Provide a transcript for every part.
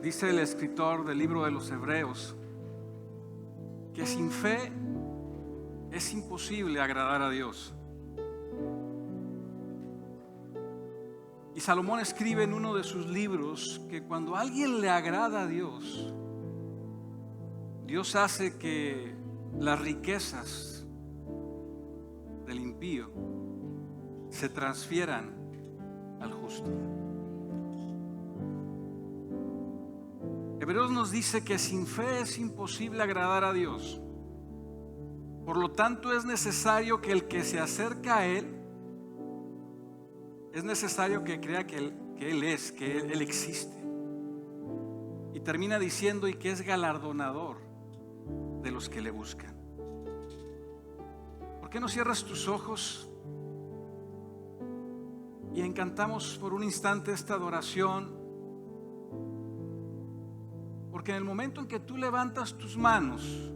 Dice el escritor del libro de los Hebreos que sin fe es imposible agradar a Dios. Y Salomón escribe en uno de sus libros que cuando a alguien le agrada a Dios, Dios hace que las riquezas del impío se transfieran al justo. Hebreos nos dice que sin fe es imposible agradar a Dios. Por lo tanto, es necesario que el que se acerca a Él, es necesario que crea que Él existe. Y termina diciendo y que es galardonador de los que le buscan. ¿Por qué no cierras tus ojos y encantamos por un instante esta adoración? Porque en el momento en que tú levantas tus manos,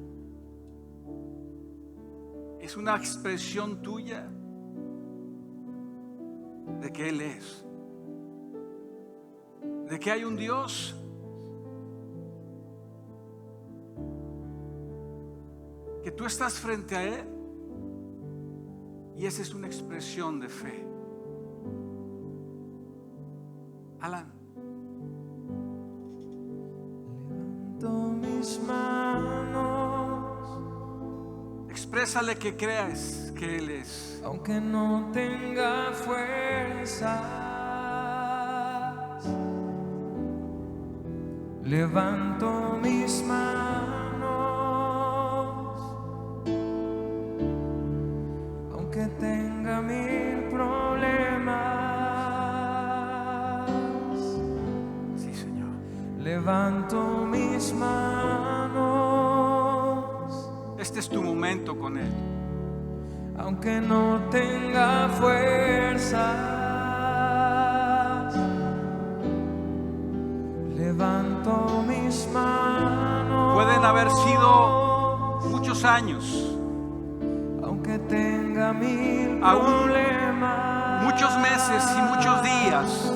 es una expresión tuya de que Él es, de que hay un Dios que tú estás frente a Él, y esa es una expresión de fe. Alan. Mis manos, exprésale que creas que Él es. Aunque no tenga fuerzas, levanto mis manos, aunque tenga mil problemas. Sí, Señor. Levanto mis manos. Este es tu momento con Él. Aunque no tenga fuerzas, levanto mis manos. Pueden haber sido muchos años, aunque tenga mil aún problemas, muchos meses y muchos días.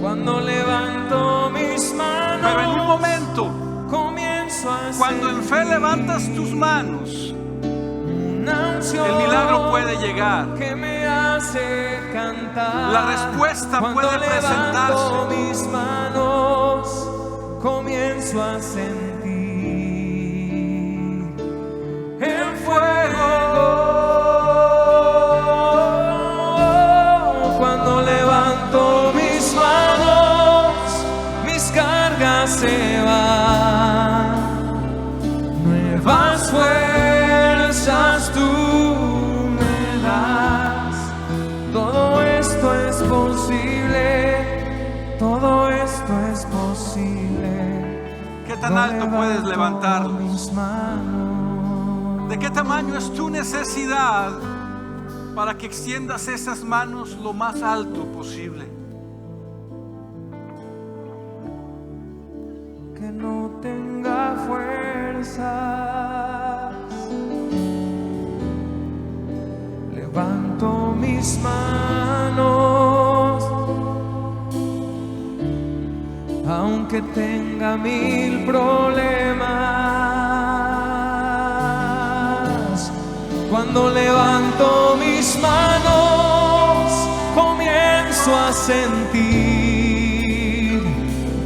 Cuando levanto mis manos, pero en un momento, comienzo a cuando en fe levantas tus manos, el milagro puede llegar. Que me hace cantar. La respuesta cuando puede presentarse. Mis manos comienzo a sentir el fuego. Cuando levanto mis manos, mis cargas se van. Nuevas fuerzas tú me das. Todo esto es posible. Todo esto es posible. ¿Qué tan alto puedes levantarlos? Mis manos. ¿De qué tamaño es tu necesidad para que extiendas esas manos lo más alto posible? Que no tenga fuerzas, levanto mis manos, aunque tenga mil problemas. Cuando levanto mis manos, comienzo a sentir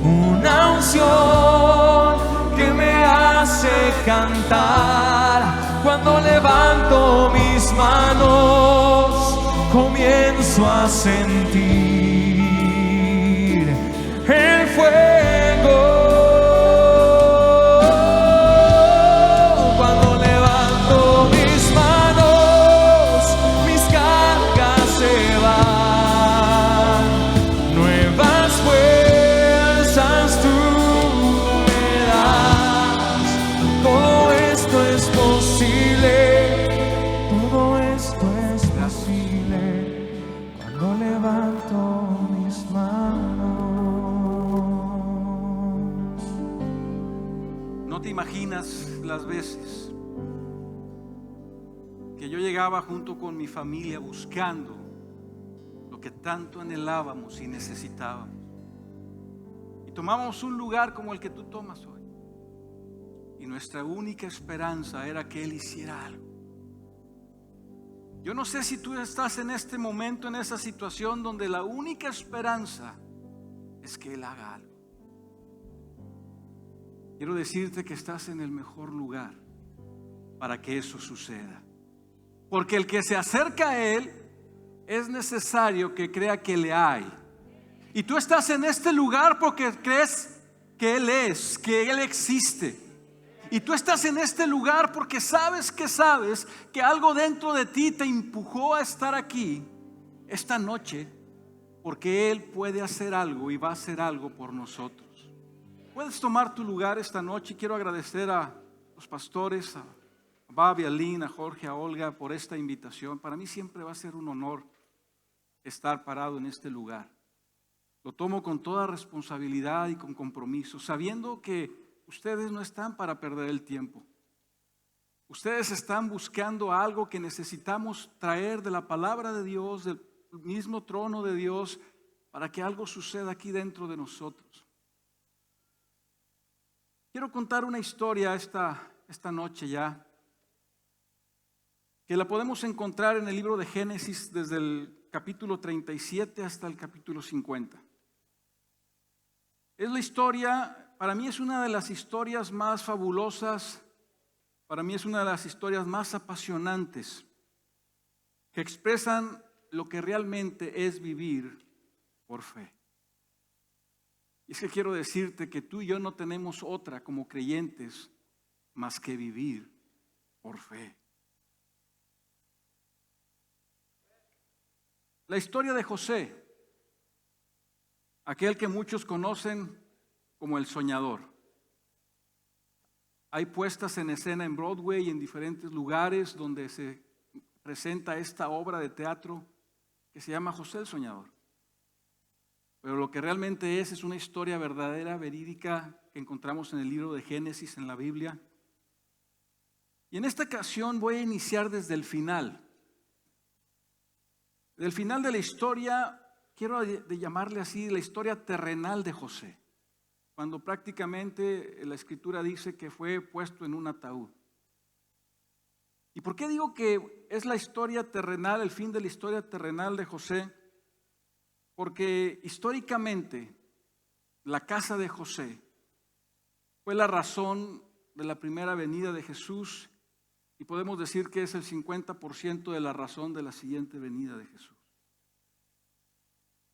una unción que me hace cantar. Cuando levanto mis manos, comienzo a sentir el fuego. Cuando levanto mis manos, mis cargas se van. Nuevas fuerzas tú me das. Todo esto es posible. Todo esto es posible cuando levanto mis manos. No te imaginas las veces que yo llegaba junto con mi familia buscando lo que tanto anhelábamos y necesitábamos. tomamos un lugar como el que tú tomas hoy. Y nuestra única esperanza era que Él hiciera algo. Yo no sé si tú estás en este momento, en esa situación donde la única esperanza es que Él haga algo. Quiero decirte que estás en el mejor lugar para que eso suceda. Porque el que se acerca a Él es necesario que crea que le hay. Y tú estás en este lugar porque crees que Él es, que Él existe. Y tú estás en este lugar porque sabes que algo dentro de ti te empujó a estar aquí esta noche, porque Él puede hacer algo y va a hacer algo por nosotros. Puedes tomar tu lugar esta noche. Quiero agradecer a los pastores, a Babi, a Lynn, a Jorge, a Olga por esta invitación. Para mí siempre va a ser un honor estar parado en este lugar. Lo tomo con toda responsabilidad y con compromiso, sabiendo que ustedes no están para perder el tiempo. Ustedes están buscando algo que necesitamos traer de la palabra de Dios, del mismo trono de Dios, para que algo suceda aquí dentro de nosotros. Quiero contar una historia esta noche ya, que la podemos encontrar en el libro de Génesis desde el capítulo 37 hasta el capítulo 50. Es la historia, para mí es una de las historias más fabulosas, para mí es una de las historias más apasionantes, que expresan lo que realmente es vivir por fe. Y es que quiero decirte que tú y yo no tenemos otra como creyentes más que vivir por fe. La historia de José, aquel que muchos conocen como el soñador. Hay puestas en escena en Broadway y en diferentes lugares donde se presenta esta obra de teatro que se llama José el Soñador. Pero lo que realmente es una historia verdadera, verídica, que encontramos en el libro de Génesis, en la Biblia. Y en esta ocasión voy a iniciar desde el final. Del final de la historia, quiero llamarle así, la historia terrenal de José, cuando prácticamente la Escritura dice que fue puesto en un ataúd. ¿Y por qué digo que es la historia terrenal, el fin de la historia terrenal de José? Porque históricamente la casa de José fue la razón de la primera venida de Jesús, y podemos decir que es el 50% de la razón de la siguiente venida de Jesús.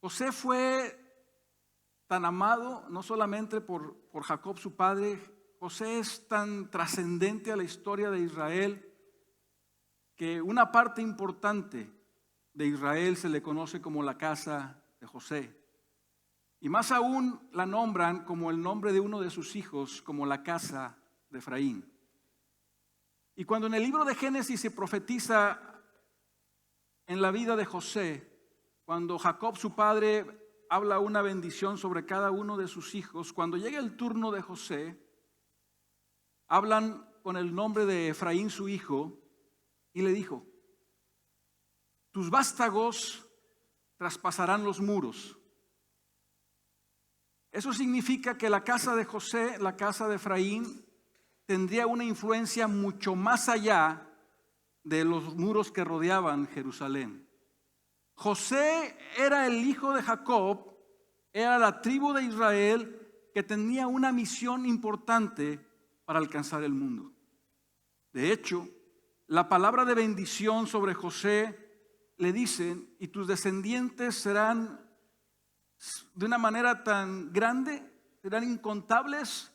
José fue tan amado, no solamente por Jacob su padre. José es tan trascendente a la historia de Israel que una parte importante de Israel se le conoce como la casa de José. Y más aún la nombran como el nombre de uno de sus hijos, como la casa de Efraín. Y cuando en el libro de Génesis se profetiza en la vida de José, cuando Jacob su padre habla una bendición sobre cada uno de sus hijos, cuando llega el turno de José, hablan con el nombre de Efraín su hijo y le dijo: tus vástagos traspasarán los muros. Eso significa que la casa de José, la casa de Efraín, tendría una influencia mucho más allá de los muros que rodeaban Jerusalén. José era el hijo de Jacob, era la tribu de Israel que tenía una misión importante para alcanzar el mundo. De hecho, la palabra de bendición sobre José le dicen: y tus descendientes serán de una manera tan grande, serán incontables,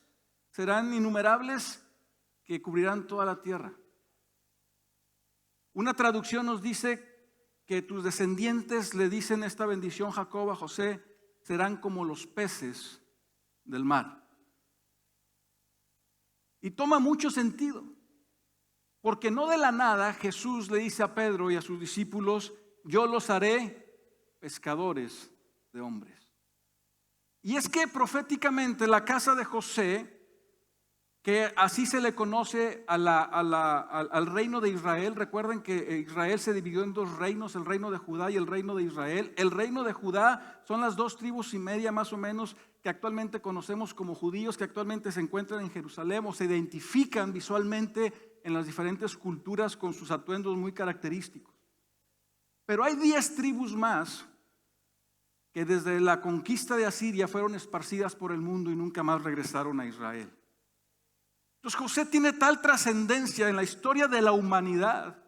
serán innumerables, que cubrirán toda la tierra. Una traducción nos dice que tus descendientes, le dicen esta bendición Jacob a José, serán como los peces del mar. Y toma mucho sentido, porque no de la nada Jesús le dice a Pedro y a sus discípulos: yo los haré pescadores de hombres. Y es que proféticamente la casa de José, que así se le conoce al reino de Israel. Recuerden que Israel se dividió en dos reinos, el reino de Judá y el reino de Israel. El reino de Judá son las 2,5 tribus más o menos que actualmente conocemos como judíos, que actualmente se encuentran en Jerusalén o se identifican visualmente en las diferentes culturas con sus atuendos muy característicos. Pero hay 10 tribus más que desde la conquista de Asiria fueron esparcidas por el mundo y nunca más regresaron a Israel. Entonces José tiene tal trascendencia en la historia de la humanidad,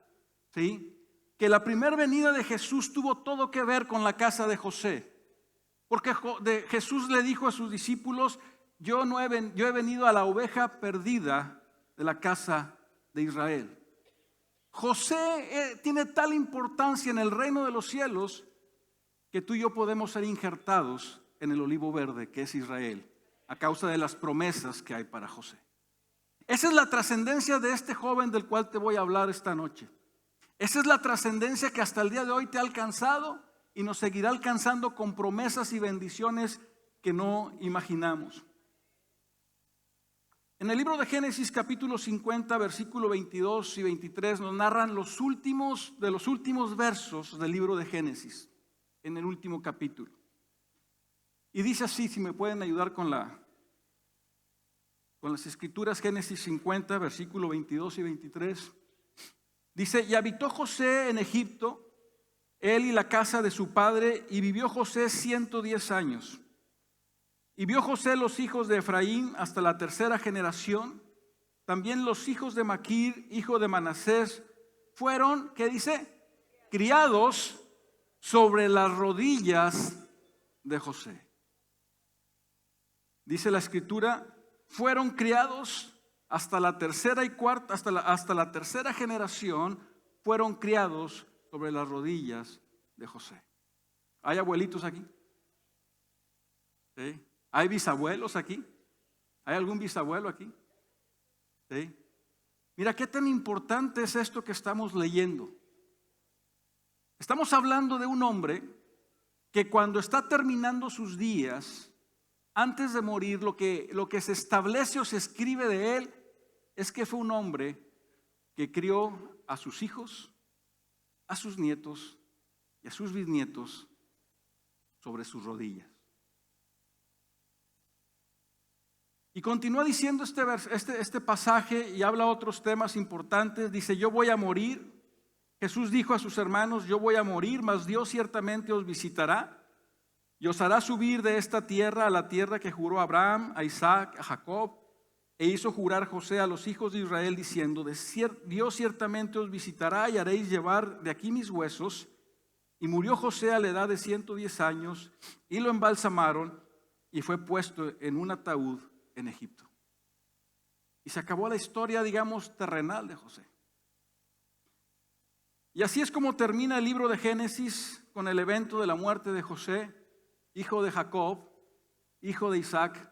¿sí?, que la primera venida de Jesús tuvo todo que ver con la casa de José. Porque Jesús le dijo a sus discípulos: yo he venido a la oveja perdida de la casa de Israel. José tiene tal importancia en el reino de los cielos que tú y yo podemos ser injertados en el olivo verde que es Israel a causa de las promesas que hay para José. Esa es la trascendencia de este joven del cual te voy a hablar esta noche. Esa es la trascendencia que hasta el día de hoy te ha alcanzado y nos seguirá alcanzando con promesas y bendiciones que no imaginamos. En el libro de Génesis capítulo 50, versículo 22 y 23 nos narran los últimos versos del libro de Génesis, en el último capítulo. Y dice así, si me pueden ayudar con las escrituras, Génesis 50, versículo 22 y 23. Dice: y habitó José en Egipto, él y la casa de su padre, y vivió José 110 años. Y vio José los hijos de Efraín hasta la 3ª generación. También los hijos de Maquir, hijo de Manasés, fueron, ¿qué dice?, criados sobre las rodillas de José. Dice la escritura, fueron criados hasta la 3ª y 4ª, hasta la 3ª generación, fueron criados sobre las rodillas de José. ¿Hay abuelitos aquí? ¿Sí? ¿Hay bisabuelos aquí? ¿Hay algún bisabuelo aquí? ¿Sí? Mira qué tan importante es esto que estamos leyendo. Estamos hablando de un hombre que cuando está terminando sus días, antes de morir, lo que se establece o se escribe de él es que fue un hombre que crió a sus hijos, a sus nietos y a sus bisnietos sobre sus rodillas. Y continúa diciendo este pasaje y habla otros temas importantes. Dice: yo voy a morir. Jesús dijo a sus hermanos: yo voy a morir, mas Dios ciertamente os visitará y os hará subir de esta tierra a la tierra que juró a Abraham, a Isaac, a Jacob. E hizo jurar José a los hijos de Israel diciendo: Dios ciertamente os visitará y haréis llevar de aquí mis huesos. Y murió José a la edad de 110 años y lo embalsamaron y fue puesto en un ataúd en Egipto. Y se acabó la historia, digamos, terrenal de José. Y así es como termina el libro de Génesis, con el evento de la muerte de José, hijo de Jacob, hijo de Isaac,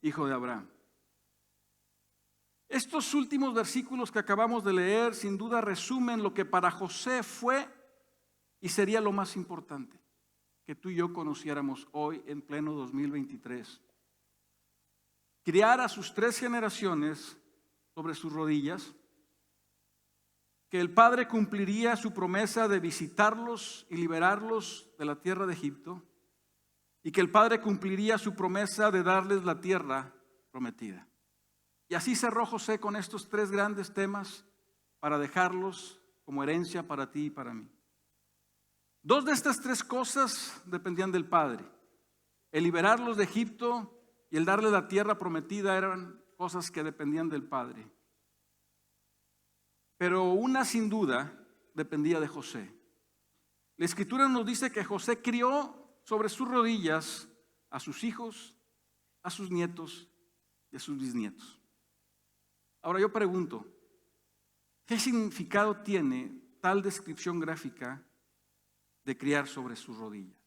hijo de Abraham. Estos últimos versículos que acabamos de leer sin duda resumen lo que para José fue y sería lo más importante que tú y yo conociéramos hoy en pleno 2023. Criar a sus 3 generaciones sobre sus rodillas, que el Padre cumpliría su promesa de visitarlos y liberarlos de la tierra de Egipto, y que el Padre cumpliría su promesa de darles la tierra prometida. Y así cerró José con estos 3 grandes temas para dejarlos como herencia para ti y para mí. 2 de estas 3 cosas dependían del Padre. El liberarlos de Egipto y el darle la tierra prometida eran cosas que dependían del Padre. Pero una sin duda dependía de José. La Escritura nos dice que José crió sobre sus rodillas a sus hijos, a sus nietos y a sus bisnietos. Ahora yo pregunto, ¿qué significado tiene tal descripción gráfica de criar sobre sus rodillas?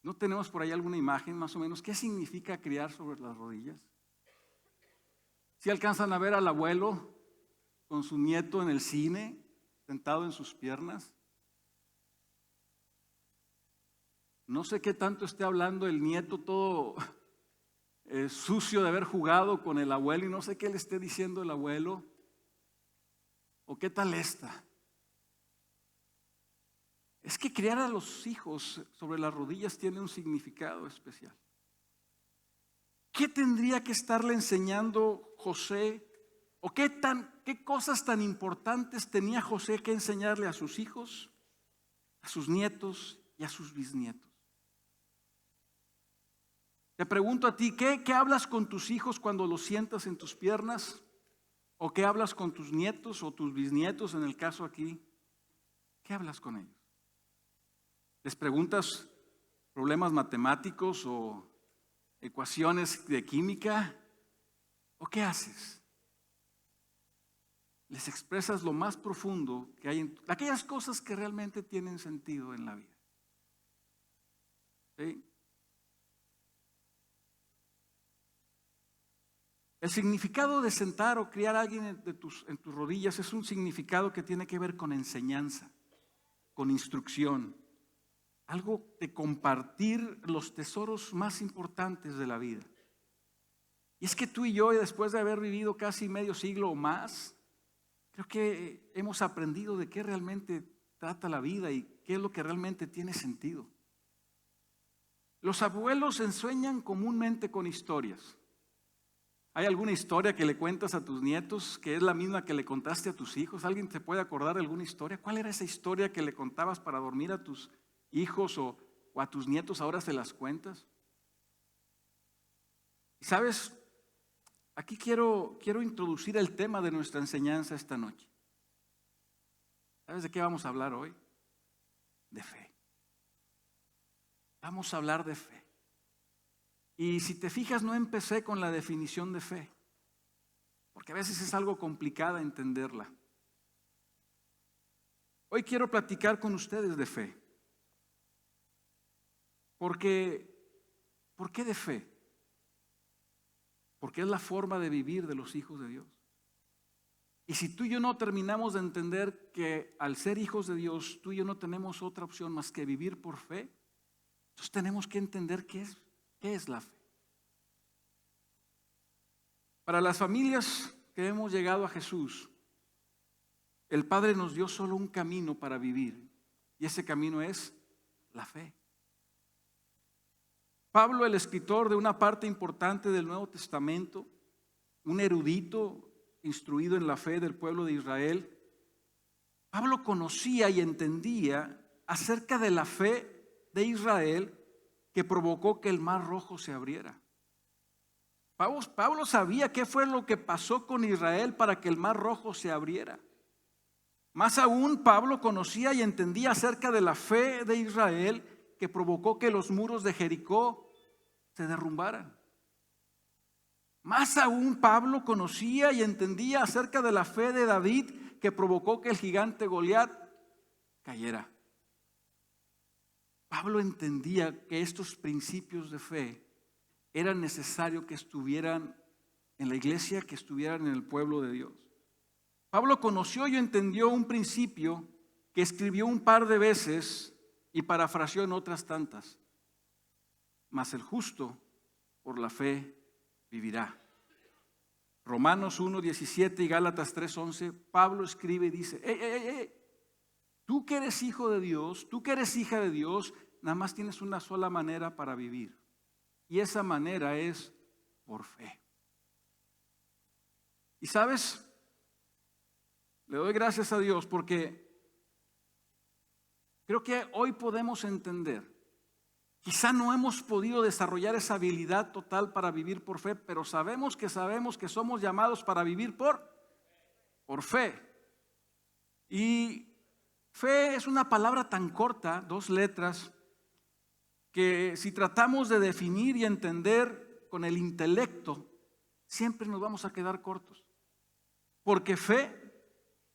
¿No tenemos por ahí alguna imagen más o menos? ¿Qué significa criar sobre las rodillas? ¿Si alcanzan a ver al abuelo con su nieto en el cine, sentado en sus piernas? No sé qué tanto esté hablando el nieto todo sucio de haber jugado con el abuelo y no sé qué le esté diciendo el abuelo. ¿O qué tal esta? Es que criar a los hijos sobre las rodillas tiene un significado especial. ¿Qué tendría que estarle enseñando José? ¿O qué cosas tan importantes tenía José que enseñarle a sus hijos, a sus nietos y a sus bisnietos? Te pregunto a ti, ¿qué hablas con tus hijos cuando los sientas en tus piernas? ¿O qué hablas con tus nietos o tus bisnietos en el caso aquí? ¿Qué hablas con ellos? ¿Les preguntas problemas matemáticos o ecuaciones de química? ¿O qué haces? Les expresas lo más profundo que hay en aquellas cosas que realmente tienen sentido en la vida. ¿Sí? El significado de sentar o criar a alguien en tus rodillas es un significado que tiene que ver con enseñanza, con instrucción, algo de compartir los tesoros más importantes de la vida. Y es que tú y yo, después de haber vivido casi medio siglo o más, creo que hemos aprendido de qué realmente trata la vida y qué es lo que realmente tiene sentido. Los abuelos enseñan comúnmente con historias. ¿Hay alguna historia que le cuentas a tus nietos que es la misma que le contaste a tus hijos? ¿Alguien te puede acordar de alguna historia? ¿Cuál era esa historia que le contabas para dormir a tus hijos o a tus nietos? Ahora se las cuentas. Y sabes, aquí quiero introducir el tema de nuestra enseñanza esta noche. ¿Sabes de qué vamos a hablar hoy? De fe. Vamos a hablar de fe. Y si te fijas, no empecé con la definición de fe, porque a veces es algo complicada entenderla. Hoy quiero platicar con ustedes de fe. ¿Por qué de fe? Porque es la forma de vivir de los hijos de Dios. Y si tú y yo no terminamos de entender que al ser hijos de Dios, tú y yo no tenemos otra opción más que vivir por fe, entonces tenemos que entender qué es la fe. Para las familias que hemos llegado a Jesús, el Padre nos dio solo un camino para vivir, y ese camino es la fe. Pablo, el escritor de una parte importante del Nuevo Testamento, un erudito instruido en la fe del pueblo de Israel, Pablo conocía y entendía acerca de la fe de Israel que provocó que el Mar Rojo se abriera. Pablo sabía qué fue lo que pasó con Israel para que el Mar Rojo se abriera. Más aún, Pablo conocía y entendía acerca de la fe de Israel que provocó que los muros de Jericó se derrumbaran. Más aún, Pablo conocía y entendía acerca de la fe de David que provocó que el gigante Goliat cayera. Pablo entendía que estos principios de fe era necesario que estuvieran en la iglesia, que estuvieran en el pueblo de Dios. Pablo conoció y entendió un principio que escribió un par de veces y parafraseó en otras tantas. Mas el justo por la fe vivirá. Romanos 1:17 y Gálatas 3:11, Pablo escribe y dice, tú que eres hijo de Dios, tú que eres hija de Dios, nada más tienes una sola manera para vivir. Y esa manera es por fe. Y sabes, le doy gracias a Dios porque creo que hoy podemos entender. Quizá no hemos podido desarrollar esa habilidad total para vivir por fe, pero sabemos que somos llamados para vivir por fe. Y fe es una palabra tan corta, 2 letras, que si tratamos de definir y entender con el intelecto, siempre nos vamos a quedar cortos. Porque fe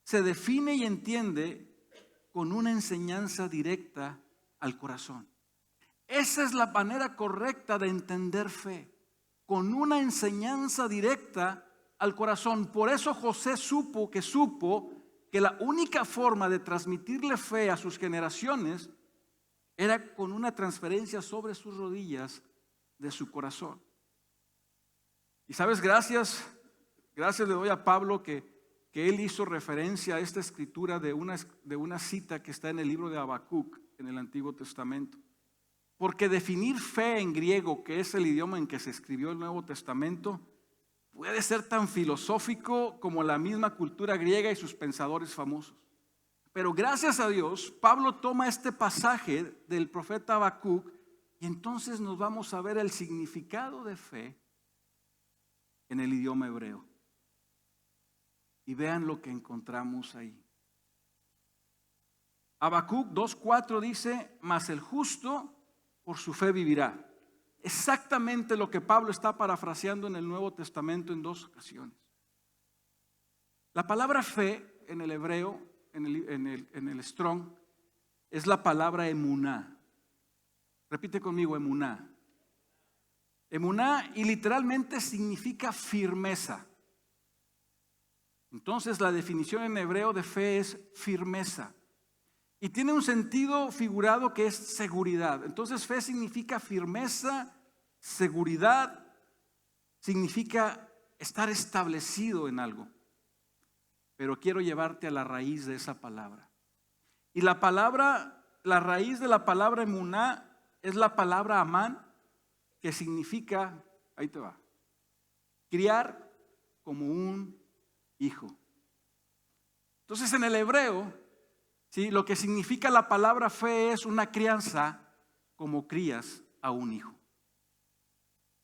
se define y entiende con una enseñanza directa al corazón. Esa es la manera correcta de entender fe, con una enseñanza directa al corazón. Por eso José supo que la única forma de transmitirle fe a sus generaciones era con una transferencia sobre sus rodillas de su corazón. Y sabes, gracias le doy a Pablo que él hizo referencia a esta escritura de una cita que está en el libro de Habacuc en el Antiguo Testamento. Porque definir fe en griego, que es el idioma en que se escribió el Nuevo Testamento, puede ser tan filosófico como la misma cultura griega y sus pensadores famosos. Pero gracias a Dios, Pablo toma este pasaje del profeta Habacuc y entonces nos vamos a ver el significado de fe en el idioma hebreo. Y vean lo que encontramos ahí. Habacuc 2:4 dice: mas el justo por su fe vivirá. Exactamente lo que Pablo está parafraseando en el Nuevo Testamento en 2 ocasiones. La palabra fe en el hebreo, en el Strong, es la palabra emuná. Repite conmigo, emuná. Emuná, y literalmente significa firmeza. Entonces la definición en hebreo de fe es firmeza. Y tiene un sentido figurado que es seguridad. Entonces fe significa firmeza, seguridad, significa estar establecido en algo. Pero quiero llevarte a la raíz de esa palabra. Y la raíz de la palabra emuná es la palabra amán, que significa, ahí te va, criar como un hijo. Entonces en el hebreo, ¿sí?, lo que significa la palabra fe es una crianza como crías a un hijo.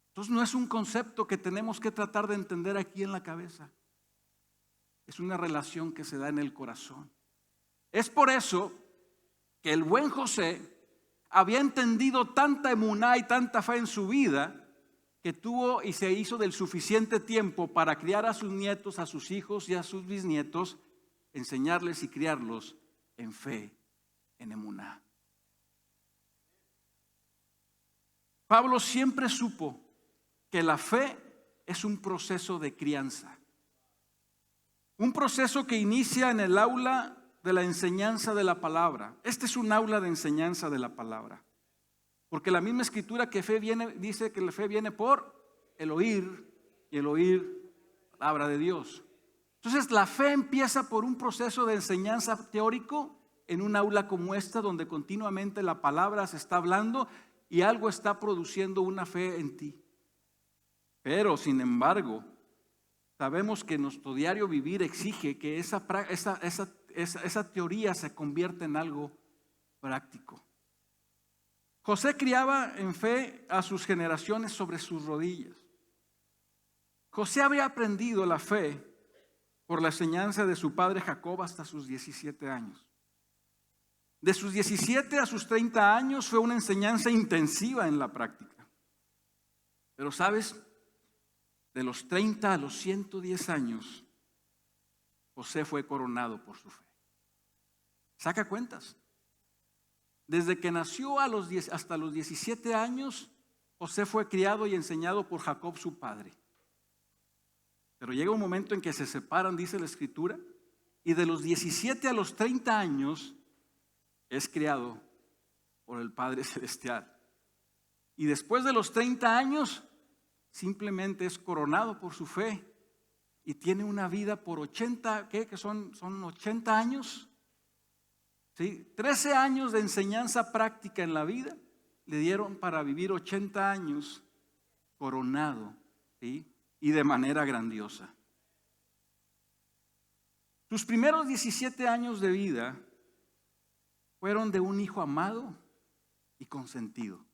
Entonces no es un concepto que tenemos que tratar de entender aquí en la cabeza. Es una relación que se da en el corazón. Es por eso que el buen José había entendido tanta emuná y tanta fe en su vida, que tuvo y se hizo del suficiente tiempo para criar a sus nietos, a sus hijos y a sus bisnietos, enseñarles y criarlos en fe, en emuná. Pablo siempre supo que la fe es un proceso de crianza. Un proceso que inicia en el aula de la enseñanza de la palabra. Este es un aula de enseñanza de la palabra. Porque la misma escritura que fe viene, dice que la fe viene por el oír, y el oír la palabra de Dios. Entonces la fe empieza por un proceso de enseñanza teórico en un aula como esta, donde continuamente la palabra se está hablando y algo está produciendo una fe en ti. Pero sin embargo, sabemos que nuestro diario vivir exige que esa teoría se convierta en algo práctico. José criaba en fe a sus generaciones sobre sus rodillas. José había aprendido la fe por la enseñanza de su padre Jacob hasta sus 17 años. De sus 17 a sus 30 años fue una enseñanza intensiva en la práctica. Pero ¿sabes? De los 30 a los 110 años, José fue coronado por su fe. Saca cuentas. Desde que nació hasta los 17 años, José fue criado y enseñado por Jacob, su padre. Pero llega un momento en que se separan, dice la escritura, y de los 17 a los 30 años es criado por el Padre Celestial. Y después de los 30 años, simplemente es coronado por su fe y tiene una vida por 80, ¿qué? Que son 80 años. ¿Sí? 13 años de enseñanza práctica en la vida le dieron para vivir 80 años coronado, ¿sí?, y de manera grandiosa. Sus primeros 17 años de vida fueron de un hijo amado y consentido.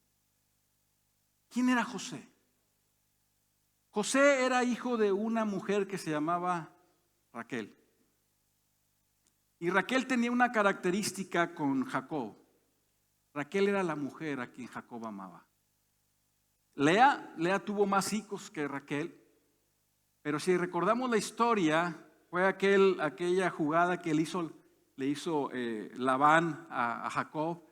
¿Quién era José? José era hijo de una mujer que se llamaba Raquel. Y Raquel tenía una característica con Jacob. Raquel era la mujer a quien Jacob amaba. Lea tuvo más hijos que Raquel, pero si recordamos la historia, fue aquella jugada que le hizo Labán a Jacob,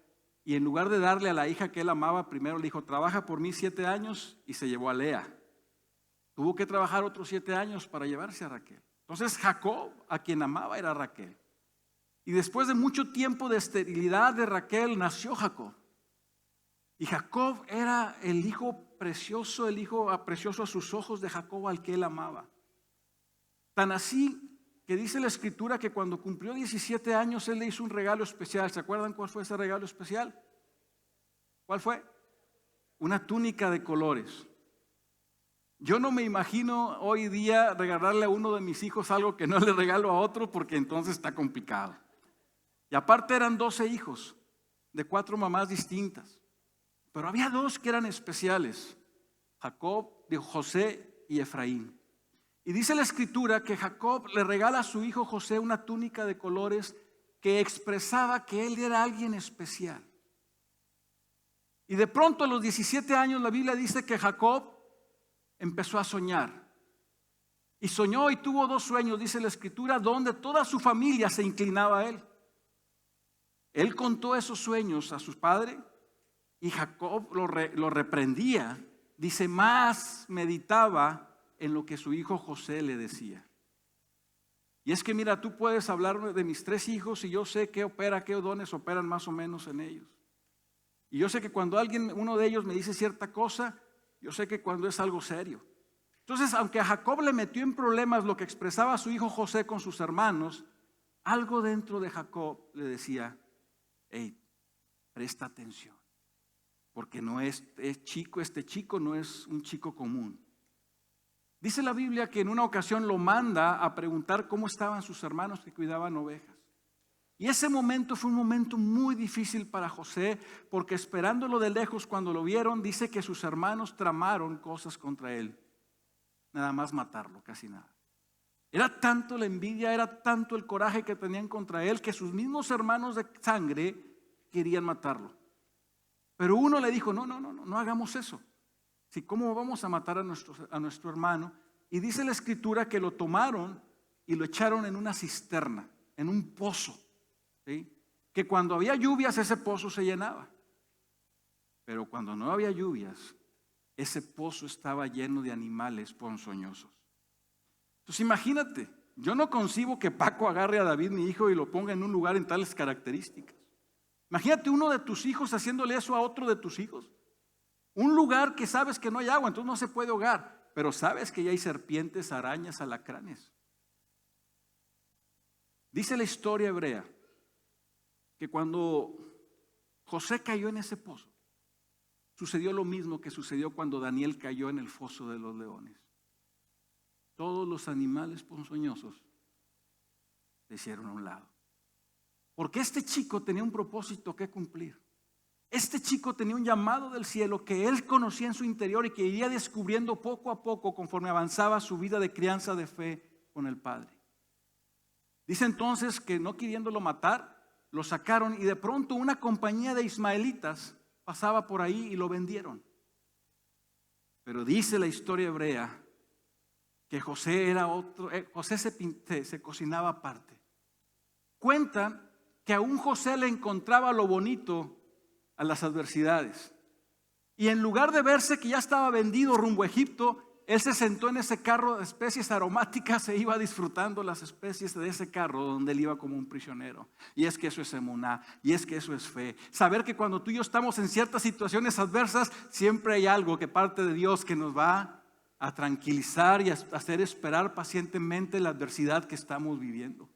y en lugar de darle a la hija que él amaba, primero le dijo: trabaja por mí 7 años, y se llevó a Lea. Tuvo que trabajar otros 7 años para llevarse a Raquel. Entonces Jacob, a quien amaba, era Raquel. Y después de mucho tiempo de esterilidad de Raquel, nació Jacob. Y Jacob era el hijo precioso, el hijo precioso a sus ojos de Jacob, al que él amaba. Tan así que dice la escritura que cuando cumplió 17 años él le hizo un regalo especial. ¿Se acuerdan cuál fue ese regalo especial? ¿Cuál fue? Una túnica de colores. Yo no me imagino hoy día regalarle a uno de mis hijos algo que no le regalo a otro, porque entonces está complicado. Y aparte eran 12 hijos de 4 mamás distintas. Pero había 2 que eran especiales: Jacob, José y Efraín. Y dice la escritura que Jacob le regala a su hijo José una túnica de colores que expresaba que él era alguien especial. Y de pronto a los 17 años la Biblia dice que Jacob empezó a soñar. Y soñó y tuvo 2 sueños, dice la escritura, donde toda su familia se inclinaba a él. Él contó esos sueños a su padre y Jacob lo reprendía. Dice, más meditaba en lo que su hijo José le decía. Y es que mira, tú puedes hablar de mis 3 hijos y yo sé qué dones operan más o menos en ellos. Y yo sé que cuando uno de ellos me dice cierta cosa, yo sé que cuando es algo serio. Entonces, aunque a Jacob le metió en problemas lo que expresaba su hijo José con sus hermanos, algo dentro de Jacob le decía, hey, presta atención, porque no este chico no es un chico común. Dice la Biblia que en una ocasión lo manda a preguntar cómo estaban sus hermanos que cuidaban ovejas. Y ese momento fue un momento muy difícil para José, porque esperándolo de lejos cuando lo vieron, dice que sus hermanos tramaron cosas contra él. Nada más matarlo, casi nada. Era tanto la envidia, era tanto el coraje que tenían contra él, que sus mismos hermanos de sangre querían matarlo. Pero uno le dijo, no hagamos eso. Si, ¿cómo vamos a matar a nuestro hermano? Y dice la escritura que lo tomaron y lo echaron en una cisterna, en un pozo, ¿sí? Que cuando había lluvias ese pozo se llenaba. Pero cuando no había lluvias, ese pozo estaba lleno de animales ponzoñosos. Entonces imagínate, yo no concibo que Paco agarre a David, mi hijo, y lo ponga en un lugar en tales características. Imagínate uno de tus hijos haciéndole eso a otro de tus hijos. Un lugar que sabes que no hay agua, entonces no se puede ahogar, pero sabes que ya hay serpientes, arañas, alacranes. Dice la historia hebrea que cuando José cayó en ese pozo, sucedió lo mismo que sucedió cuando Daniel cayó en el foso de los leones. Todos los animales ponzoñosos se hicieron a un lado. Porque este chico tenía un propósito que cumplir. Este chico tenía un llamado del cielo que él conocía en su interior y que iría descubriendo poco a poco conforme avanzaba su vida de crianza de fe con el Padre. Dice entonces que no queriéndolo matar, lo sacaron y de pronto una compañía de ismaelitas pasaba por ahí y lo vendieron. Pero dice la historia hebrea que José era otro, José se cocinaba aparte. Cuentan que aún José le encontraba lo bonito a las adversidades. Y en lugar de verse que ya estaba vendido rumbo a Egipto, él se sentó en ese carro de especies aromáticas e iba disfrutando las especies de ese carro donde él iba como un prisionero. Y es que eso es emuná, y es que eso es fe. Saber que cuando tú y yo estamos en ciertas situaciones adversas, siempre hay algo que parte de Dios que nos va a tranquilizar y a hacer esperar pacientemente la adversidad que estamos viviendo.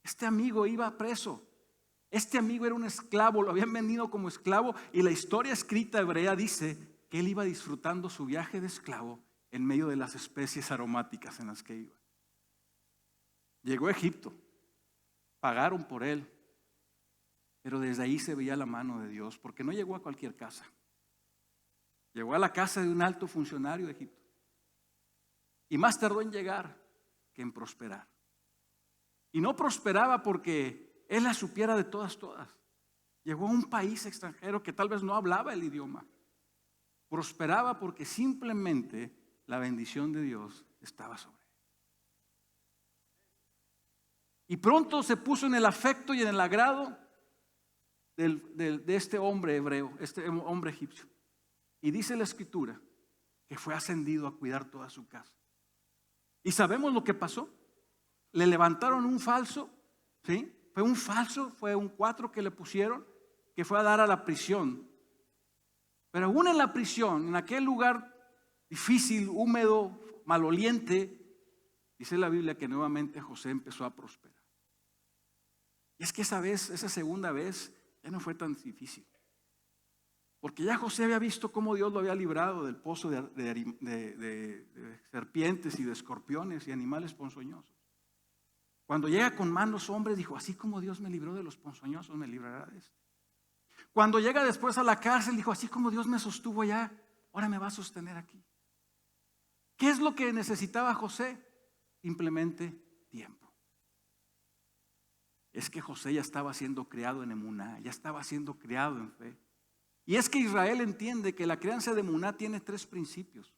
Este amigo iba preso. Este amigo era un esclavo, lo habían vendido como esclavo y la historia escrita hebrea dice que él iba disfrutando su viaje de esclavo en medio de las especies aromáticas en las que iba. Llegó a Egipto, pagaron por él, pero desde ahí se veía la mano de Dios, porque no llegó a cualquier casa. Llegó a la casa de un alto funcionario de Egipto y más tardó en llegar que en prosperar. Y no prosperaba porque él la supiera de todas. Llegó a un país extranjero que tal vez no hablaba el idioma. Prosperaba porque simplemente la bendición de Dios estaba sobre él. Y pronto se puso en el afecto y en el agrado de este hombre hebreo, este hombre egipcio. Y dice la escritura que fue ascendido a cuidar toda su casa. ¿Y sabemos lo que pasó? Le levantaron un falso, ¿sí? Fue un falso, fue un 4 que le pusieron, que fue a dar a la prisión. Pero aún en la prisión, en aquel lugar difícil, húmedo, maloliente, dice la Biblia que nuevamente José empezó a prosperar. Y es que esa segunda vez, ya no fue tan difícil. Porque ya José había visto cómo Dios lo había librado del pozo de serpientes y de escorpiones y animales ponzoñosos. Cuando llega con manos hombres, dijo, así como Dios me libró de los ponzoñosos, me librará de este. Cuando llega después a la cárcel, dijo, así como Dios me sostuvo allá, ahora me va a sostener aquí. ¿Qué es lo que necesitaba José? Simplemente tiempo. Es que José ya estaba siendo criado en emuná, ya estaba siendo criado en fe. Y es que Israel entiende que la crianza de emuná tiene 3 principios.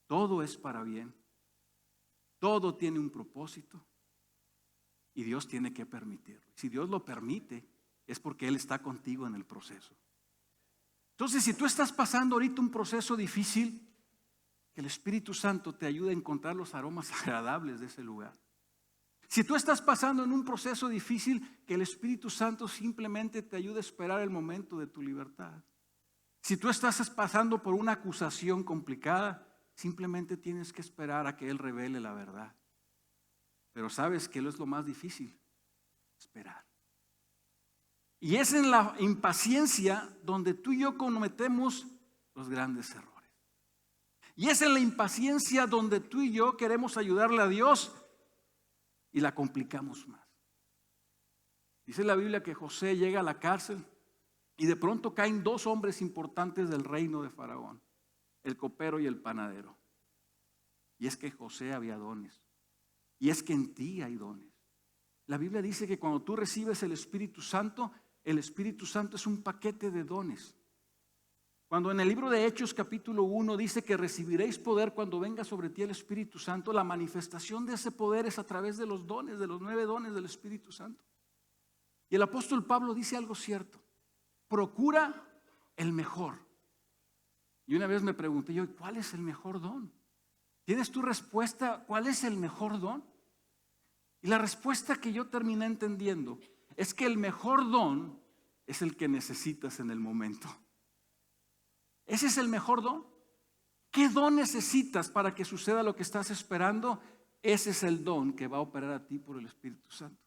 Todo es para bien. Todo tiene un propósito. Y Dios tiene que permitirlo. Si Dios lo permite, es porque Él está contigo en el proceso. Entonces, si tú estás pasando ahorita un proceso difícil, que el Espíritu Santo te ayude a encontrar los aromas agradables de ese lugar. Si tú estás pasando en un proceso difícil, que el Espíritu Santo simplemente te ayude a esperar el momento de tu libertad. Si tú estás pasando por una acusación complicada, simplemente tienes que esperar a que Él revele la verdad. Pero sabes que es lo más difícil, esperar. Y es en la impaciencia donde tú y yo cometemos los grandes errores. Y es en la impaciencia donde tú y yo queremos ayudarle a Dios y la complicamos más. Dice la Biblia que José llega a la cárcel y de pronto caen 2 hombres importantes del reino de Faraón, el copero y el panadero. Y es que José había dones. Y es que en ti hay dones. La Biblia dice que cuando tú recibes el Espíritu Santo es un paquete de dones. Cuando en el libro de Hechos capítulo 1 dice que recibiréis poder cuando venga sobre ti el Espíritu Santo, la manifestación de ese poder es a través de los dones, de los 9 dones del Espíritu Santo. Y el apóstol Pablo dice algo cierto: procura el mejor. Y una vez me pregunté yo, ¿cuál es el mejor don? ¿Tienes tu respuesta? ¿Cuál es el mejor don? Y la respuesta que yo terminé entendiendo es que el mejor don es el que necesitas en el momento. Ese es el mejor don. ¿Qué don necesitas para que suceda lo que estás esperando? Ese es el don que va a operar a ti por el Espíritu Santo.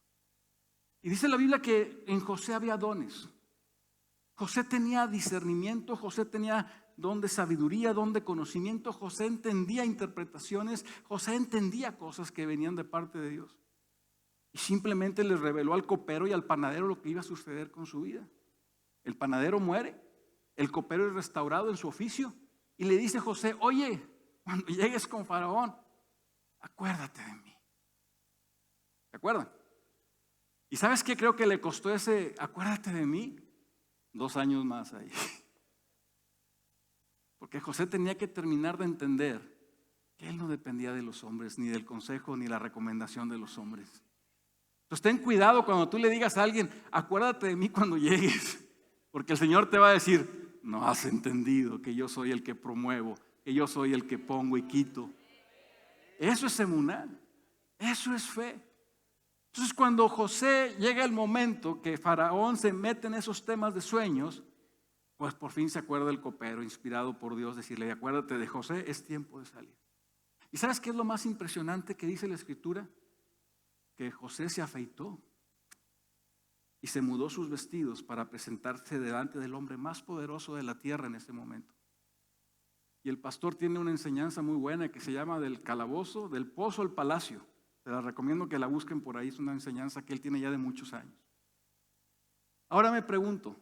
Y dice la Biblia que en José había dones. José tenía discernimiento, José tenía don de sabiduría, don de conocimiento, José entendía interpretaciones, José entendía cosas que venían de parte de Dios. Y simplemente les reveló al copero y al panadero lo que iba a suceder con su vida. El panadero muere, el copero es restaurado en su oficio y le dice a José, oye, cuando llegues con Faraón, acuérdate de mí. ¿Se acuerdan? ¿Y sabes qué creo que le costó ese acuérdate de mí? 2 años más ahí. Porque José tenía que terminar de entender que él no dependía de los hombres, ni del consejo, ni la recomendación de los hombres. Entonces ten cuidado cuando tú le digas a alguien, acuérdate de mí cuando llegues. Porque el Señor te va a decir, no has entendido que yo soy el que promuevo, que yo soy el que pongo y quito. Eso es emuná, eso es fe. Entonces cuando José llega el momento que Faraón se mete en esos temas de sueños, pues por fin se acuerda el copero, inspirado por Dios, decirle, acuérdate de José, es tiempo de salir. ¿Y sabes qué es lo más impresionante que dice la Escritura? Que José se afeitó y se mudó sus vestidos para presentarse delante del hombre más poderoso de la tierra en ese momento. Y el pastor tiene una enseñanza muy buena que se llama del calabozo, del pozo al palacio. Te la recomiendo que la busquen por ahí, es una enseñanza que él tiene ya de muchos años. Ahora me pregunto,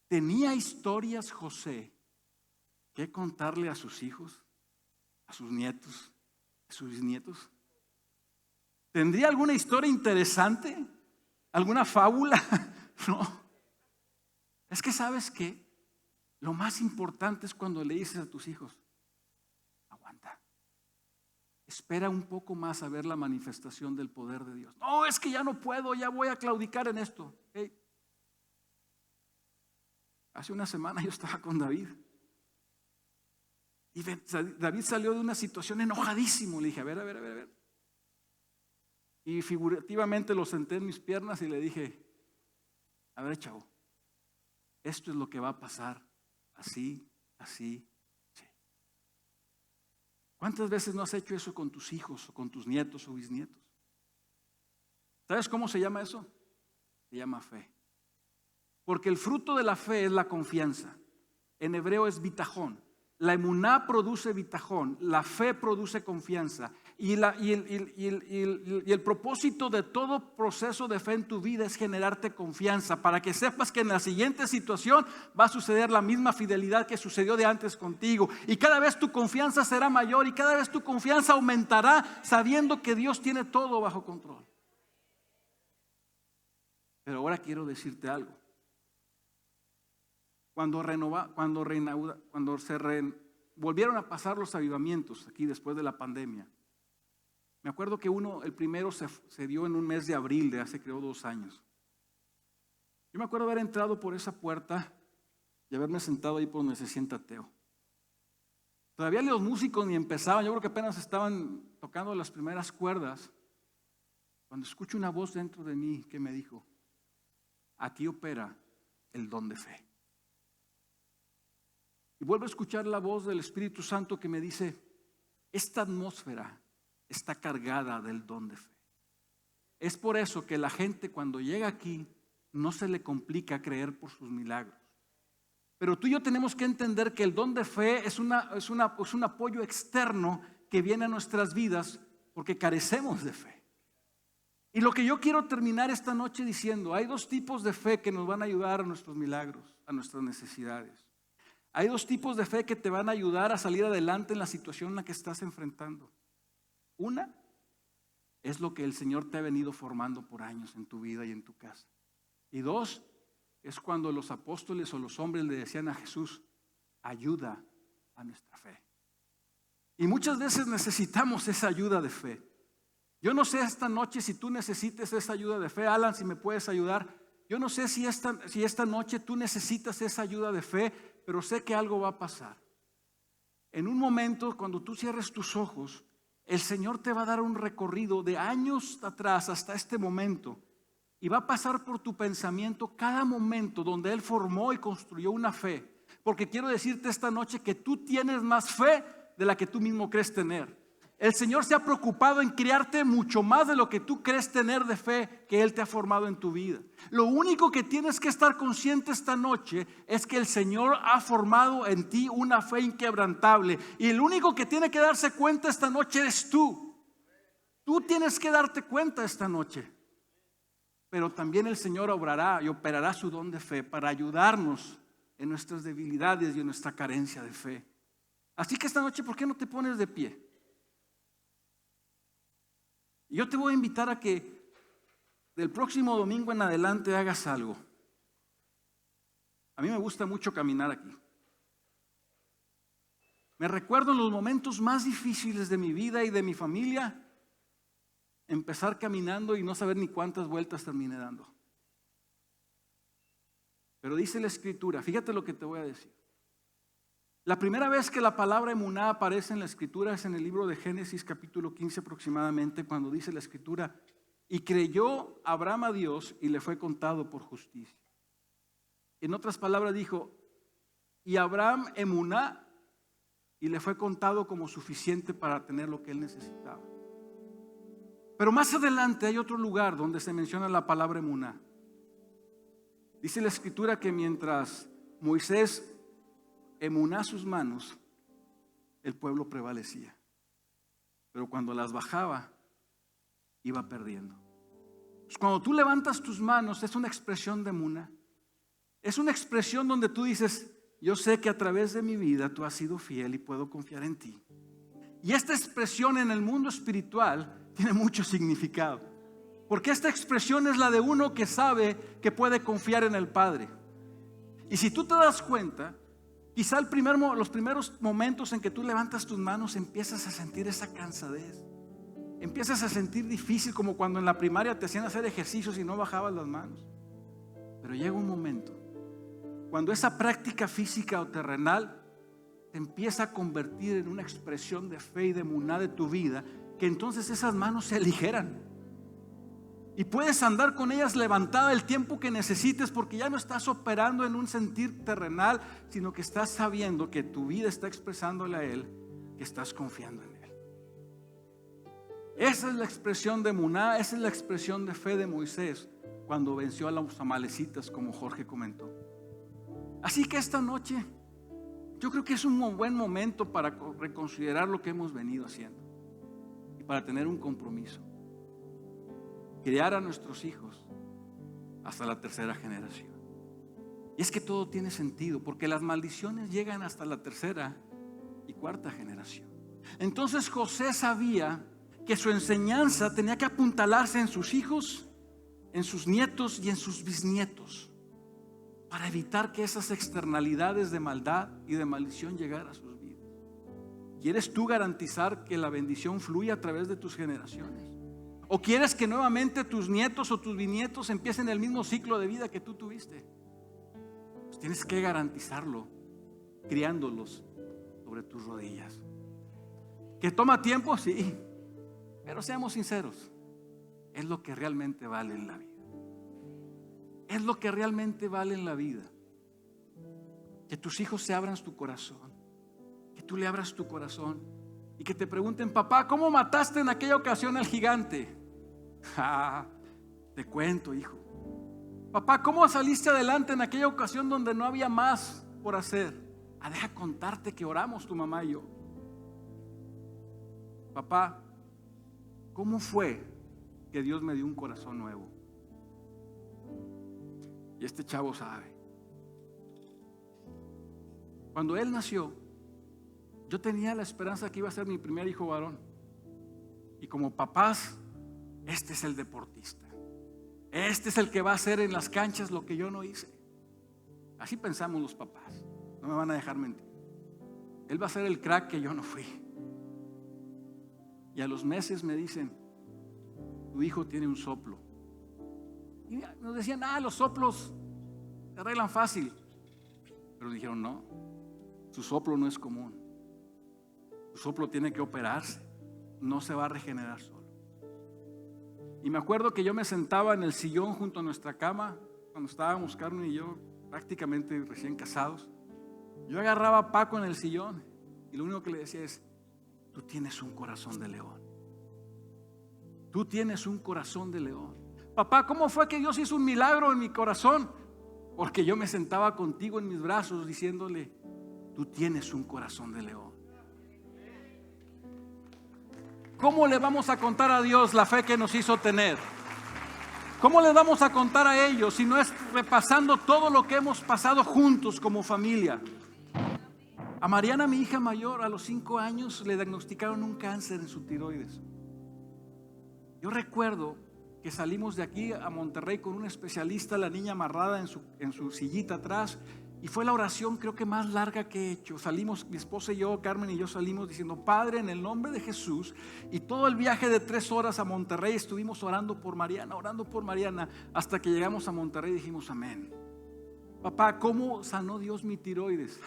¿tenía historias José que contarle a sus hijos, a sus nietos, a sus bisnietos? ¿Tendría alguna historia interesante? ¿Alguna fábula? No. Es que ¿sabes qué? Lo más importante es cuando le dices a tus hijos, aguanta. Espera un poco más a ver la manifestación del poder de Dios. No, es que ya no puedo, ya voy a claudicar en esto. Hey. Hace una semana yo estaba con David. Y David salió de una situación enojadísimo. Le dije, a ver. Y figurativamente lo senté en mis piernas y le dije, a ver, chavo, esto es lo que va a pasar así, así, sí. ¿Cuántas veces no has hecho eso con tus hijos o con tus nietos o bisnietos? ¿Sabes cómo se llama eso? Se llama fe. Porque el fruto de la fe es la confianza. En hebreo es bitajón. La emuná produce bitajón, la fe produce confianza. Y el propósito de todo proceso de fe en tu vida es generarte confianza para que sepas que en la siguiente situación va a suceder la misma fidelidad que sucedió de antes contigo. Y cada vez tu confianza será mayor y cada vez tu confianza aumentará sabiendo que Dios tiene todo bajo control. Pero ahora quiero decirte algo. Cuando volvieron a pasar los avivamientos aquí después de la pandemia, me acuerdo que el primero se dio en un mes de abril de hace creo 2 años. Yo me acuerdo haber entrado por esa puerta y haberme sentado ahí por donde se sienta Teo. Todavía los músicos ni empezaban, yo creo que apenas estaban tocando las primeras cuerdas, cuando escucho una voz dentro de mí que me dijo: aquí opera el don de fe. Y vuelvo a escuchar la voz del Espíritu Santo que me dice: esta atmósfera está cargada del don de fe. Es por eso que la gente cuando llega aquí no se le complica creer por sus milagros. Pero tú y yo tenemos que entender que el don de fe es un apoyo externo que viene a nuestras vidas porque carecemos de fe. Y lo que yo quiero terminar esta noche diciendo: hay 2 tipos de fe que nos van a ayudar a nuestros milagros, a nuestras necesidades. Hay 2 tipos de fe que te van a ayudar a salir adelante en la situación en la que estás enfrentando. Una es lo que el Señor te ha venido formando por años en tu vida y en tu casa. Y 2 es cuando los apóstoles o los hombres le decían a Jesús: ayuda a nuestra fe. Y muchas veces necesitamos esa ayuda de fe. Yo no sé esta noche si tú necesites esa ayuda de fe. Alan, si me puedes ayudar. Yo no sé si esta noche tú necesitas esa ayuda de fe, pero sé que algo va a pasar. En un momento, cuando tú cierres tus ojos, el Señor te va a dar un recorrido de años atrás hasta este momento y va a pasar por tu pensamiento cada momento donde Él formó y construyó una fe. Porque quiero decirte esta noche que tú tienes más fe de la que tú mismo crees tener. El Señor se ha preocupado en criarte mucho más de lo que tú crees tener de fe que Él te ha formado en tu vida. Lo único que tienes que estar consciente esta noche es que el Señor ha formado en ti una fe inquebrantable. Y el único que tiene que darse cuenta esta noche eres tú. Tú tienes que darte cuenta esta noche. Pero también el Señor obrará y operará su don de fe para ayudarnos en nuestras debilidades y en nuestra carencia de fe. Así que esta noche, ¿por qué no te pones de pie? Y yo te voy a invitar a que del próximo domingo en adelante hagas algo. A mí me gusta mucho caminar aquí. Me recuerdo en los momentos más difíciles de mi vida y de mi familia, empezar caminando y no saber ni cuántas vueltas terminé dando. Pero dice la Escritura, fíjate lo que te voy a decir. La primera vez que la palabra emuná aparece en la Escritura es en el libro de Génesis capítulo 15 aproximadamente, cuando dice la Escritura: y creyó Abraham a Dios y le fue contado por justicia. En otras palabras dijo: y Abraham emuná y le fue contado como suficiente para tener lo que él necesitaba. Pero más adelante hay otro lugar donde se menciona la palabra emuná. Dice la Escritura que mientras Moisés emuná sus manos, el pueblo prevalecía. Pero cuando las bajaba, iba perdiendo. Pues cuando tú levantas tus manos, es una expresión de emuná. Es una expresión donde tú dices: yo sé que a través de mi vida tú has sido fiel y puedo confiar en ti. Y esta expresión en el mundo espiritual tiene mucho significado. Porque esta expresión es la de uno que sabe que puede confiar en el Padre. Y si tú te das cuenta, quizá los primeros momentos en que tú levantas tus manos empiezas a sentir esa cansadez. Empiezas a sentir difícil, como cuando en la primaria te hacían hacer ejercicios y no bajabas las manos. Pero llega un momento cuando esa práctica física o terrenal te empieza a convertir en una expresión de fe y de emuná de tu vida, que entonces esas manos se aligeran. Y puedes andar con ellas levantada el tiempo que necesites, porque ya no estás operando en un sentir terrenal, sino que estás sabiendo que tu vida está expresándole a Él que estás confiando en Él. Esa es la expresión de Emuná, esa es la expresión de fe de Moisés cuando venció a los amalecitas, como Jorge comentó. Así que esta noche yo creo que es un buen momento para reconsiderar lo que hemos venido haciendo y para tener un compromiso. Criar a nuestros hijos hasta la tercera generación. Y es que todo tiene sentido, porque las maldiciones llegan hasta la tercera y cuarta generación. Entonces José sabía que su enseñanza tenía que apuntalarse en sus hijos, en sus nietos y en sus bisnietos, para evitar que esas externalidades de maldad y de maldición llegaran a sus vidas. ¿Quieres tú garantizar que la bendición fluya a través de tus generaciones? ¿O quieres que nuevamente tus nietos o tus bisnietos empiecen el mismo ciclo de vida que tú tuviste? Pues tienes que garantizarlo criándolos sobre tus rodillas. ¿Que toma tiempo? Sí. Pero seamos sinceros, es lo que realmente vale en la vida. Es lo que realmente vale en la vida. Que tus hijos se abran tu corazón, que tú le abras tu corazón y que te pregunten: papá, ¿cómo mataste en aquella ocasión al gigante? Te cuento, hijo. Papá, ¿cómo saliste adelante en aquella ocasión donde no había más por hacer? Deja contarte que oramos tu mamá y yo. Papá, ¿cómo fue que Dios me dio un corazón nuevo? Y este chavo sabe. Cuando él nació, yo tenía la esperanza que iba a ser mi primer hijo varón. Y como papás, este es el deportista. Este es el que va a hacer en las canchas lo que yo no hice. Así pensamos los papás. No me van a dejar mentir. Él va a ser el crack que yo no fui. Y a los meses me dicen: tu hijo tiene un soplo. Y nos decían: los soplos se arreglan fácil. Pero dijeron: no, su soplo no es común. Su soplo tiene que operarse. No se va a regenerar solo. Y me acuerdo que yo me sentaba en el sillón junto a nuestra cama cuando estábamos Carmen y yo prácticamente recién casados. Yo agarraba a Paco en el sillón y lo único que le decía es: tú tienes un corazón de león. Tú tienes un corazón de león. Papá, ¿cómo fue que Dios hizo un milagro en mi corazón? Porque yo me sentaba contigo en mis brazos diciéndole: tú tienes un corazón de león. ¿Cómo le vamos a contar a Dios la fe que nos hizo tener? ¿Cómo le vamos a contar a ellos si no es repasando todo lo que hemos pasado juntos como familia? A Mariana, mi hija mayor, a los 5 años le diagnosticaron un cáncer en su tiroides. Yo recuerdo que salimos de aquí a Monterrey con un especialista, la niña amarrada en su sillita atrás, y fue la oración creo que más larga que he hecho. Salimos, mi esposa y yo, Carmen y yo salimos diciendo: Padre, en el nombre de Jesús. Y todo el viaje de 3 horas a Monterrey estuvimos orando por Mariana, hasta que llegamos a Monterrey y dijimos: amén. Papá, ¿cómo sanó Dios mi tiroides?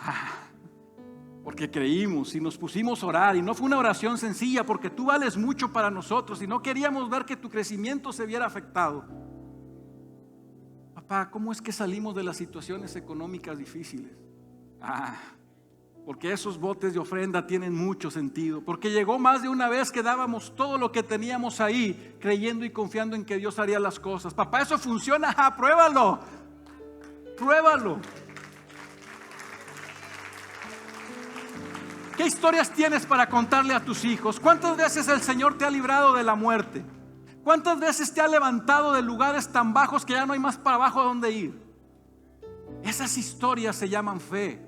Porque creímos y nos pusimos a orar, y no fue una oración sencilla, porque tú vales mucho para nosotros y no queríamos ver que tu crecimiento se viera afectado. Papá, ¿cómo es que salimos de las situaciones económicas difíciles? Porque esos botes de ofrenda tienen mucho sentido, porque llegó más de una vez que dábamos todo lo que teníamos ahí, creyendo y confiando en que Dios haría las cosas. Papá, eso funciona. Pruébalo. ¿Qué historias tienes para contarle a tus hijos? ¿Cuántas veces el Señor te ha librado de la muerte? ¿Cuántas veces te ha levantado de lugares tan bajos que ya no hay más para abajo a dónde ir? Esas historias se llaman fe.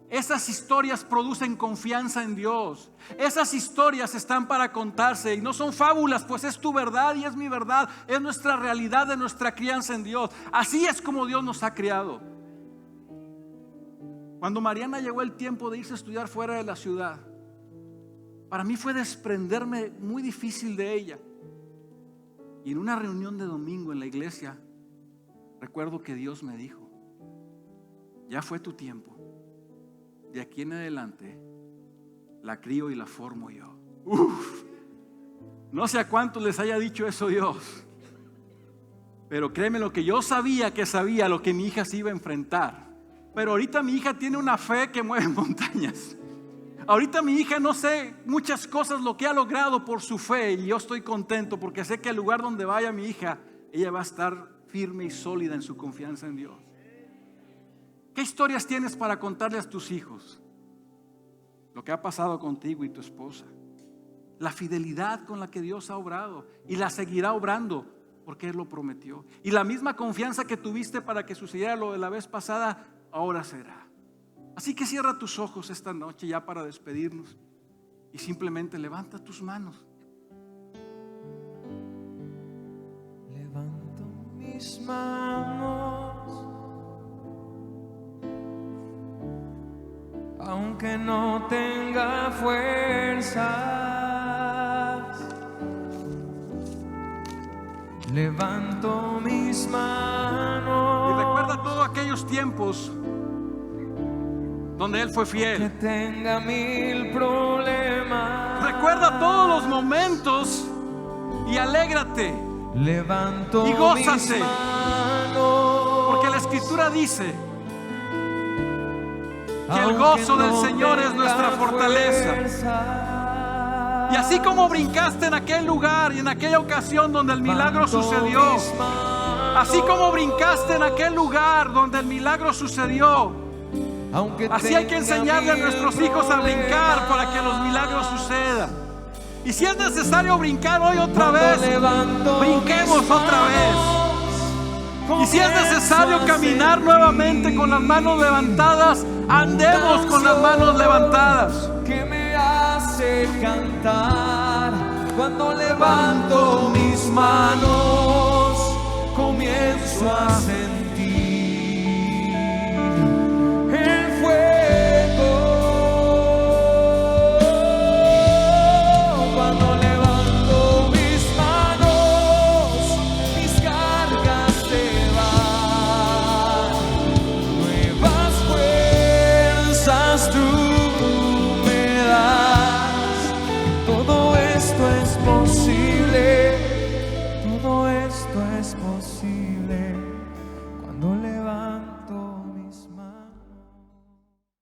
Esas historias producen confianza en Dios. Esas historias están para contarse y no son fábulas, pues es tu verdad y es mi verdad. Es nuestra realidad de nuestra crianza en Dios. Así es como Dios nos ha criado. Cuando Mariana llegó el tiempo de irse a estudiar fuera de la ciudad, para mí fue desprenderme muy difícil de ella. Y en una reunión de domingo en la iglesia, recuerdo que Dios me dijo: ya fue tu tiempo. De aquí en adelante la crío y la formo yo. No sé a cuántos les haya dicho eso Dios. Pero créeme lo que yo sabía lo que mi hija se iba a enfrentar. Pero ahorita mi hija tiene una fe que mueve montañas. Ahorita mi hija no sé muchas cosas lo que ha logrado por su fe, y yo estoy contento porque sé que al lugar donde vaya mi hija, ella va a estar firme y sólida en su confianza en Dios. ¿Qué historias tienes para contarle a tus hijos? Lo que ha pasado contigo y tu esposa. La fidelidad con la que Dios ha obrado y la seguirá obrando porque Él lo prometió. Y la misma confianza que tuviste para que sucediera lo de la vez pasada, ahora será. Así que cierra tus ojos esta noche ya para despedirnos y simplemente levanta tus manos. Levanto mis manos, aunque no tenga fuerzas. Levanto mis manos. Y recuerda todos aquellos tiempos donde Él fue Que fiel. tenga 1000 problemas. Recuerda todos los momentos y alégrate, Levanto y gózase. mis manos. porque la Escritura dice que el Aunque gozo del no Señor es nuestra tenga fortaleza. fuerza. Y así como brincaste en aquel lugar y en aquella ocasión donde el milagro Levanto sucedió, mis manos. así como brincaste en aquel lugar donde el milagro sucedió, Aunque así hay que tenga enseñarle a 1000 nuestros hijos a brincar para que los milagros sucedan. Y si es necesario brincar hoy otra vez, brinquemos otra vez. Y si es necesario caminar nuevamente con las manos levantadas, andemos con las manos levantadas. Que me hace cantar cuando levanto mis manos, comienzo a sentir el fuego. Cuando levanto mis manos, mis cargas se van, nuevas fuerzas tú me das. Todo esto es posible, todo esto es posible.